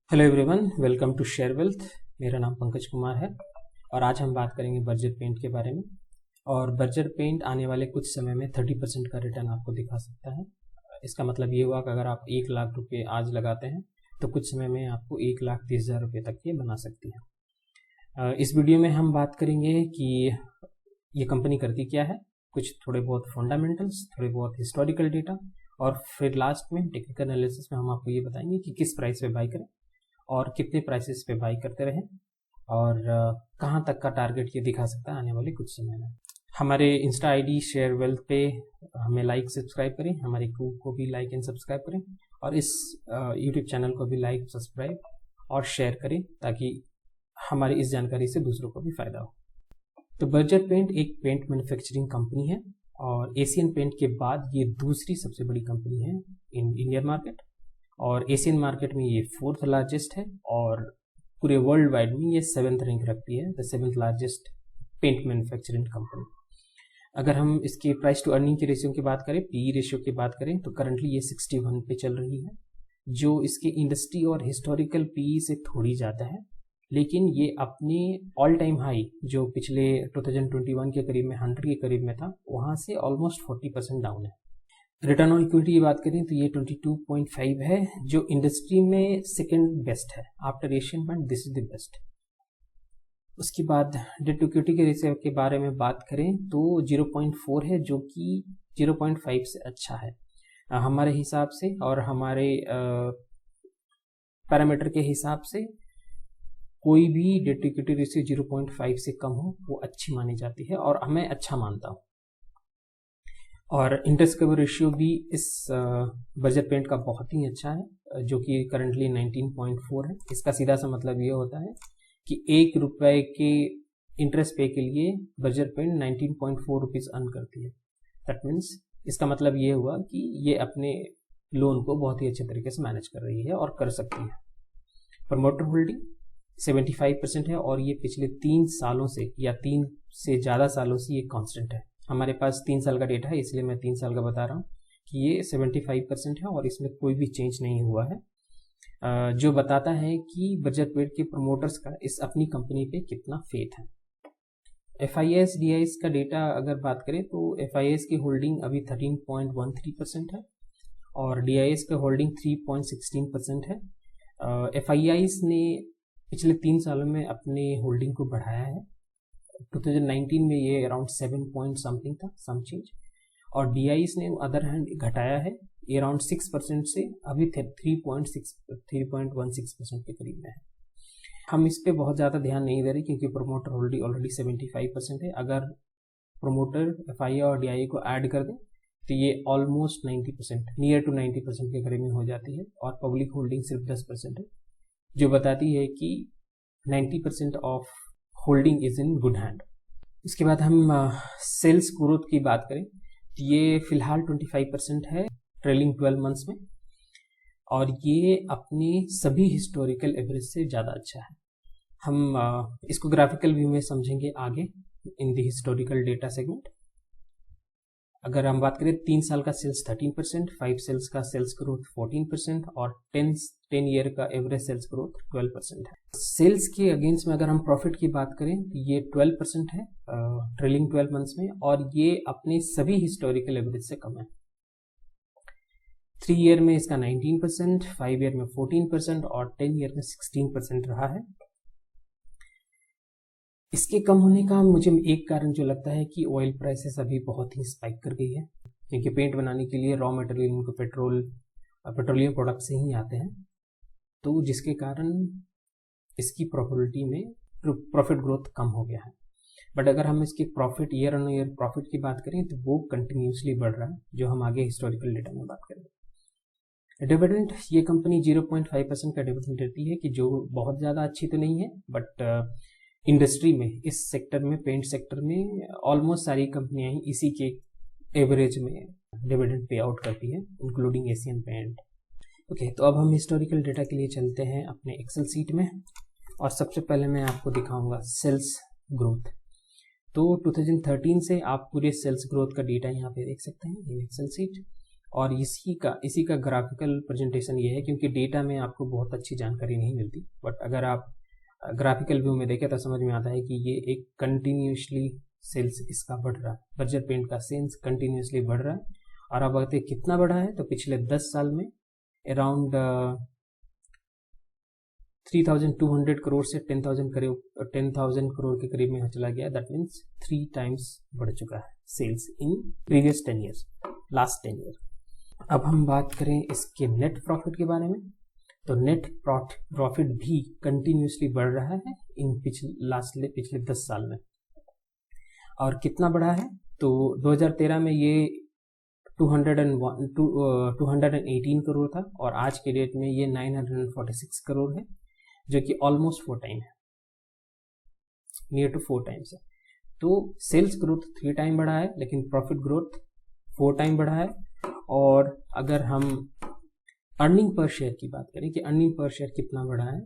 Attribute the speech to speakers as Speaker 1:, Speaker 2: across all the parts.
Speaker 1: Hello everyone, welcome to share wealth. मेरा नाम पंकज कुमार है और आज हम बात करेंगे बर्जर पेंट के बारे में। और बर्जर पेंट आने वाले कुछ समय में 30% का रिटर्न आपको दिखा सकता है। इसका मतलब ये हुआ कि अगर आप 1,00,000 रुपये आज लगाते हैं तो कुछ समय में आपको 1,30,000 रुपये तक ये बना सकती है। इस वीडियो में हम बात करेंगे कि ये कंपनी करती क्या है, कुछ थोड़े बहुत फंडामेंटल्स, थोड़े बहुत हिस्टोरिकल डेटा, और फिर लास्ट में टेक्निकल एनालिसिस में हम आपको ये बताएंगे कि किस प्राइस पे बाई करें और कितने प्राइसेस पे बाई करते रहें और कहाँ तक का टारगेट ये दिखा सकता है आने वाले कुछ समय में। हमारे इंस्टा आईडी शेयर वेल्थ पे हमें लाइक सब्सक्राइब करें, हमारे ग्रुप को भी लाइक एंड सब्सक्राइब करें और इस यूट्यूब चैनल को भी लाइक सब्सक्राइब और शेयर करें ताकि हमारी इस जानकारी से दूसरों को भी फायदा हो। तो बर्जर पेंट एक पेंट मैन्युफैक्चरिंग कंपनी है और एशियन पेंट के बाद ये दूसरी सबसे बड़ी कंपनी है इन इंडियन मार्केट, और एशियन मार्केट में ये 4th लार्जेस्ट है और पूरे वर्ल्ड वाइड में ये 7th रैंक रखती है, the 7th largest paint manufacturing company. अगर हम इसके प्राइस टू अर्निंग के रेशियो की बात करें, पी रेशियो की बात करें, तो करंटली ये 61 पे चल रही है, जो इसके इंडस्ट्री और हिस्टोरिकल पी से थोड़ी ज़्यादा है, लेकिन ये अपने ऑल टाइम हाई जो पिछले 2021 के करीब में 100 के करीब में था, वहाँ से ऑलमोस्ट 40% डाउन है। रिटर्न ऑन इक्विटी की बात करें तो ये 22.5 है, जो इंडस्ट्री में सेकंड बेस्ट है। After Asian paint this is the best. उसके बाद डेट टू इक्विटी के रेशियो के बारे में बात करें तो 0.4 है, जो कि 0.5 से अच्छा है हमारे हिसाब से, और हमारे पैरामीटर के हिसाब से कोई भी डेट टू इक्विटी रेशियो 0.5 से कम हो वो अच्छी मानी जाती है और मैं अच्छा मानता हूँ। और इंटरेस्ट कवर रेशियो भी इस बर्जर पेंट का बहुत ही अच्छा है, जो कि करंटली 19.4 है। इसका सीधा सा मतलब ये होता है कि 1 रुपए के इंटरेस्ट पे के लिए बर्जर पेंट 19.4 रुपीज़ अर्न करती है। दैट मीन्स इसका मतलब ये हुआ कि ये अपने लोन को बहुत ही अच्छे तरीके से मैनेज कर रही है और कर सकती है। प्रमोटर होल्डिंग 75% है और ये पिछले 3 सालों से या 3 से ज़्यादा सालों से ये कांस्टेंट है। हमारे पास 3 साल का डेटा है, इसलिए मैं 3 साल का बता रहा हूँ कि ये 75% है और इसमें कोई भी चेंज नहीं हुआ है, जो बताता है कि बर्जर पेंट के प्रमोटर्स का इस अपनी कंपनी पे कितना फेथ है। FIS DIS का डेटा अगर बात करें तो FIS की होल्डिंग अभी 13.13% है और DIS का होल्डिंग 3.16% है। FIS ने पिछले 3 सालों में अपने होल्डिंग को बढ़ाया है। 2019 में ये अराउंड 7 पॉइंट समथिंग था, सम चेंज, और DIS ने अदर हैंड घटाया है, ये अराउंड 6% से अभी 3.16% के करीब में है। हम इस पे बहुत ज़्यादा ध्यान नहीं दे रहे क्योंकि प्रमोटर होल्डिंग ऑलरेडी 75% है। अगर प्रमोटर FII और DII को ऐड कर दें तो ये ऑलमोस्ट 90%, नियर टू 90% के करीब में हो जाती है, और पब्लिक होल्डिंग सिर्फ 10% है, जो बताती है कि 90% of holding is in good hand. इसके बाद हम सेल्स ग्रोथ की बात करें तो ये फिलहाल 25% है ट्रेलिंग 12 मंथ्स में, और ये अपने सभी हिस्टोरिकल एवरेज से ज़्यादा अच्छा है। हम इसको ग्राफिकल व्यू में समझेंगे आगे in the historical data segment. अगर हम बात करें 3 साल का सेल्स 13%, 5 सेल्स का सेल्स ग्रोथ 14% और 10 ईयर का एवरेज सेल्स ग्रोथ 12% है। सेल्स के अगेंस्ट में अगर हम प्रॉफिट की बात करें तो ये 12% है ट्रेलिंग 12 मंथ्स में, और ये अपने सभी हिस्टोरिकल एवरेज से कम है। 3 ईयर में इसका 19%, 5 ईयर में 14% और 10 ईयर में 16% रहा है। इसके कम होने का मुझे एक कारण जो लगता है कि ऑयल प्राइसेस अभी बहुत ही स्पाइक कर गई है, क्योंकि पेंट बनाने के लिए रॉ मटेरियल उनको पेट्रोलियम प्रोडक्ट से ही आते हैं, तो जिसके कारण इसकी प्रॉफिटेबिलिटी में प्रॉफिट ग्रोथ कम हो गया है। बट अगर हम इसके profit year on year profit की बात करें तो वो कंटिन्यूसली बढ़ रहा है, जो हम आगे हिस्टोरिकल डेटा में बात करेंगे। डिविडेंड, ये कंपनी 0.5% का डिविडेंड देती है, कि जो बहुत ज़्यादा अच्छी तो नहीं है, बट इंडस्ट्री में, इस सेक्टर में, पेंट सेक्टर में ऑलमोस्ट सारी कंपनियां ही इसी के एवरेज में डिविडेंड पे आउट करती है, इंक्लूडिंग एशियन पेंट। ओके, तो अब हम हिस्टोरिकल डेटा के लिए चलते हैं अपने एक्सेल सीट में, और सबसे पहले मैं आपको दिखाऊंगा सेल्स ग्रोथ। तो 2013 से आप पूरे सेल्स ग्रोथ का डेटा यहाँ पे देख सकते हैं, ये एक्सेल सीट। और इसी का ग्राफिकल प्रेजेंटेशन ये है, क्योंकि डेटा में आपको बहुत अच्छी जानकारी नहीं मिलती, बट अगर आप ग्राफिकल व्यू में देखें तो समझ में आता है कि ये एक कंटिन्यूसली सेल्स इसका बढ़ रहा है, बर्जर पेंट का सेल्स कंटिन्यूसली बढ़ रहा है। और अब अगर कितना बढ़ा है तो पिछले 10 साल में अराउंड 3,200 करोड़ से 10,000 करोड़ के करीब में चला गया। दैट मीन्स 3 times बढ़ चुका है sales in previous 10 years, last 10 year. अब हम बात करें इसके नेट प्रॉफिट के बारे में, तो नेट प्रॉफिट भी कंटिन्यूसली बढ़ रहा है इन पिछले 10 साल में। और कितना बढ़ा है तो 2013 में ये 218 करोड़ था और आज के डेट में ये 946 करोड़ है, जो कि ऑलमोस्ट 4 टाइम है, नियर टू 4 टाइम्स है। तो सेल्स ग्रोथ 3 टाइम बढ़ा है, लेकिन प्रॉफिट ग्रोथ 4 टाइम बढ़ा है। और अगर हम अर्निंग पर शेयर की बात करें कि अर्निंग पर शेयर कितना बढ़ा है,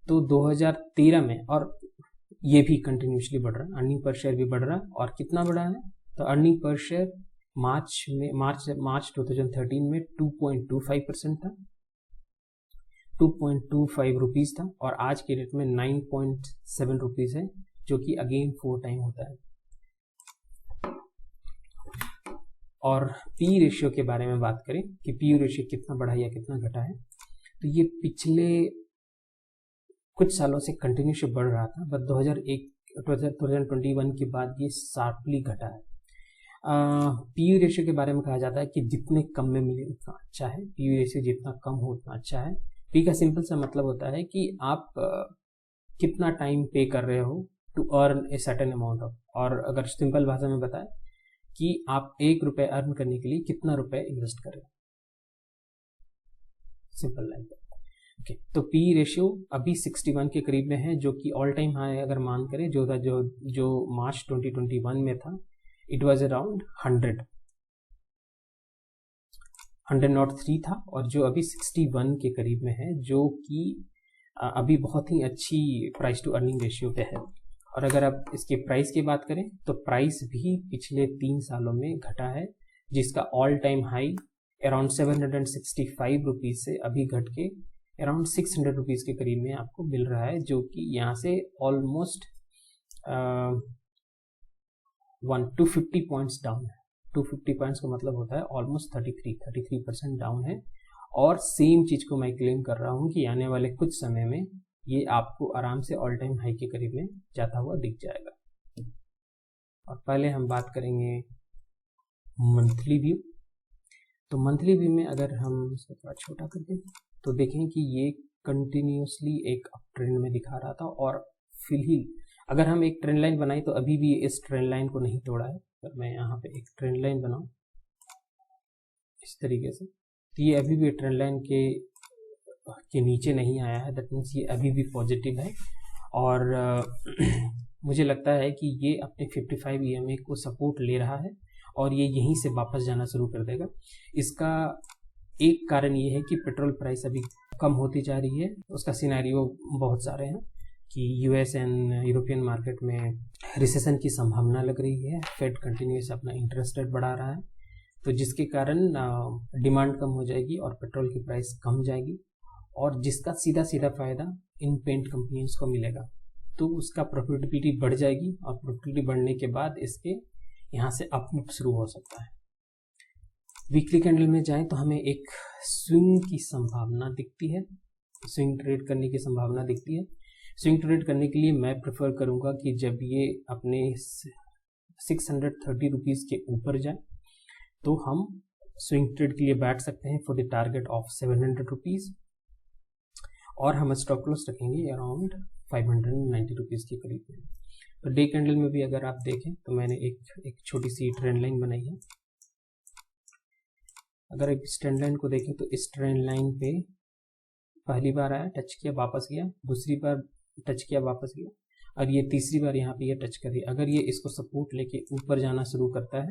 Speaker 1: तो 2013 में, और ये भी कंटिन्यूसली बढ़ रहा है, अर्निंग पर शेयर भी बढ़ रहा है। और कितना बढ़ा है तो अर्निंग पर शेयर मार्च 2013 में 2.25% था, 2.25 रुपीज़ था, और आज के डेट में 9.7 रुपीज़ है, जो कि अगेन 4 टाइम होता है। और पी रेशियो के बारे में बात करें कि पी रेशियो कितना बढ़ा या कितना घटा है, तो ये पिछले कुछ सालों से कंटिन्यूसली बढ़ रहा था, बट 2021 के बाद ये शार्पली घटा है। पी रेशियो के बारे में कहा जाता है कि जितने कम में मिले उतना अच्छा है, पी रेशियो जितना कम हो उतना अच्छा है। पी का सिंपल सा मतलब होता है कि आप कितना टाइम पे कर रहे हो to earn a certain amount of, और अगर सिंपल भाषा में बताएं कि आप 1 रुपये अर्न करने के लिए कितना रुपए इन्वेस्ट कर रहे हो, सिंपल लाइक दैट। ओके, तो पी रेशियो अभी 61 के करीब में है, जो कि ऑल टाइम हाई अगर मान करें जो मार्च 2021 में था, इट वाज अराउंड 100.3 था, और जो अभी 61 के करीब में है, जो कि अभी बहुत ही अच्छी प्राइस टू अर्निंग रेशियो पे है। और अगर आप इसके प्राइस की बात करें तो प्राइस भी पिछले 3 सालों में घटा है, जिसका all time high around 765 rupees से अभी घट के अराउंड 600 रुपीज़ के करीब में आपको मिल रहा है, जो कि यहाँ से ऑलमोस्ट 250 पॉइंट्स डाउन है। 250 पॉइंट्स का मतलब होता है ऑलमोस्ट 33% डाउन है। और सेम चीज़ को मैं क्लेम कर रहा हूँ कि आने वाले कुछ समय में ये आपको आराम से ऑल टाइम हाई के करीब में जाता हुआ दिख जाएगा। और पहले हम बात करेंगे मंथली व्यू। तो मंथली व्यू में अगर हम इसको थोड़ा छोटा कर दें तो देखें कि ये कंटिन्यूसली एक अप ट्रेंड में दिखा रहा था, और फिलहाल अगर हम एक ट्रेंड लाइन बनाई तो अभी भी इस ट्रेंड लाइन को नहीं तोड़ा है। अगर मैं यहाँ पे एक ट्रेंड लाइन बनाऊँ इस तरीके से, तो ये अभी भी ट्रेंड लाइन के नीचे नहीं आया है। दैट मीन्स ये अभी भी पॉजिटिव है, और मुझे लगता है कि ये अपने 55 EMA को सपोर्ट ले रहा है, और ये यहीं से वापस जाना शुरू कर देगा। इसका एक कारण ये है कि पेट्रोल प्राइस अभी कम होती जा रही है। उसका सिनेरियो बहुत सारे हैं कि US एंड यूरोपियन मार्केट में रिसेशन की संभावना लग रही है, फेड कंटिन्यूस अपना इंटरेस्ट रेट बढ़ा रहा है, तो जिसके कारण डिमांड कम हो जाएगी और पेट्रोल की प्राइस कम जाएगी, और जिसका सीधा सीधा फायदा इन पेंट कंपनीज को मिलेगा। तो उसका प्रॉफिटेबिलिटी बढ़ जाएगी, और प्रॉफिटेबिलिटी बढ़ने के बाद इसके यहाँ से अपमूव शुरू हो सकता है। वीकली कैंडल में जाएं तो हमें एक स्विंग की संभावना दिखती है, स्विंग ट्रेड करने की संभावना दिखती है। स्विंग ट्रेड करने के लिए मैं प्रेफर करूंगा कि जब ये अपने 630 रुपीज़ के ऊपर जाए तो हम स्विंग ट्रेड के लिए बैठ सकते हैं for the target of 700 rupees, और हम स्टॉप लॉस रखेंगे अराउंड 590 रुपीज़ के करीब में। तो डे कैंडल में भी अगर आप देखें तो मैंने एक छोटी सी ट्रेंड लाइन बनाई है। अगर इस ट्रेंड लाइन को देखें तो इस ट्रेंड लाइन पे पहली बार आया, टच किया, वापस गया, दूसरी बार टच किया, वापस गया, और ये तीसरी बार यहाँ पे ये टच कर दिया। अगर ये इसको सपोर्ट लेके ऊपर जाना शुरू करता है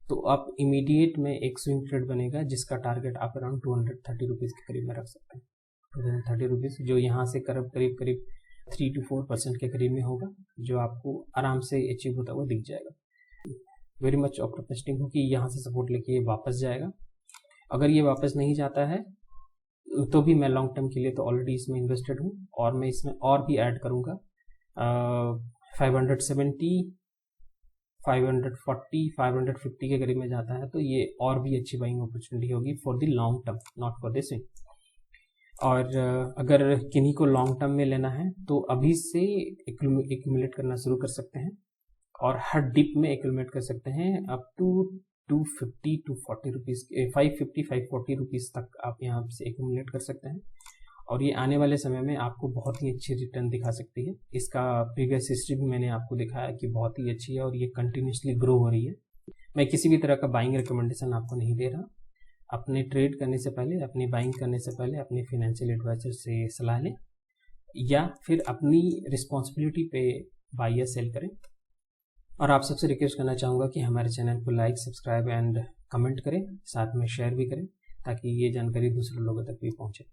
Speaker 1: तो आप इमीडिएट में एक स्विंग ट्रेड बनेगा, जिसका टारगेट आप अराउंड 230 रुपीज़ के करीब में रख सकते हैं। 230 रुपीज़ जो यहाँ से करीब 3 to 4% के करीब में होगा, जो आपको आराम से अचीव होता हुआ दिख जाएगा। वेरी मच ऑप्टिमिस्टिक हूँ कि यहाँ से सपोर्ट लेके ये वापस जाएगा, अगर ये वापस नहीं जाता है तो भी मैं लॉन्ग टर्म के लिए तो ऑलरेडी इसमें इन्वेस्टेड हूँ, और मैं इसमें और भी ऐड करूँगा 570, 540, 550 के करीब में जाता है तो ये और भी अच्छी बाइंग अपॉर्चुनिटी होगी for the long term, not for the swing. और अगर किन्हीं को लॉन्ग टर्म में लेना है तो अभी से एक्यूमुलेट करना शुरू कर सकते हैं, और हर डिप में एक्यूमुलेट कर सकते हैं up to 250 to 40 rupees, 550 540 rupees तक आप यहाँ से एक्यूमुलेट कर सकते हैं, और ये आने वाले समय में आपको बहुत ही अच्छी रिटर्न दिखा सकती है। इसका प्रीवियस हिस्ट्री भी मैंने आपको दिखाया कि बहुत ही अच्छी है और ये कंटिन्यूसली ग्रो हो रही है। मैं किसी भी तरह का बाइंग रिकमेंडेशन आपको नहीं दे रहा। अपने ट्रेड करने से पहले, अपनी बाइंग करने से पहले अपने फाइनेंशियल एडवाइजर से सलाह लें, या फिर अपनी रिस्पॉन्सिबिलिटी पे बाय या सेल करें। और आप सबसे रिक्वेस्ट करना चाहूँगा कि हमारे चैनल को लाइक, सब्सक्राइब एंड कमेंट करें, साथ में शेयर भी करें ताकि ये जानकारी दूसरे लोगों तक भी पहुँचे।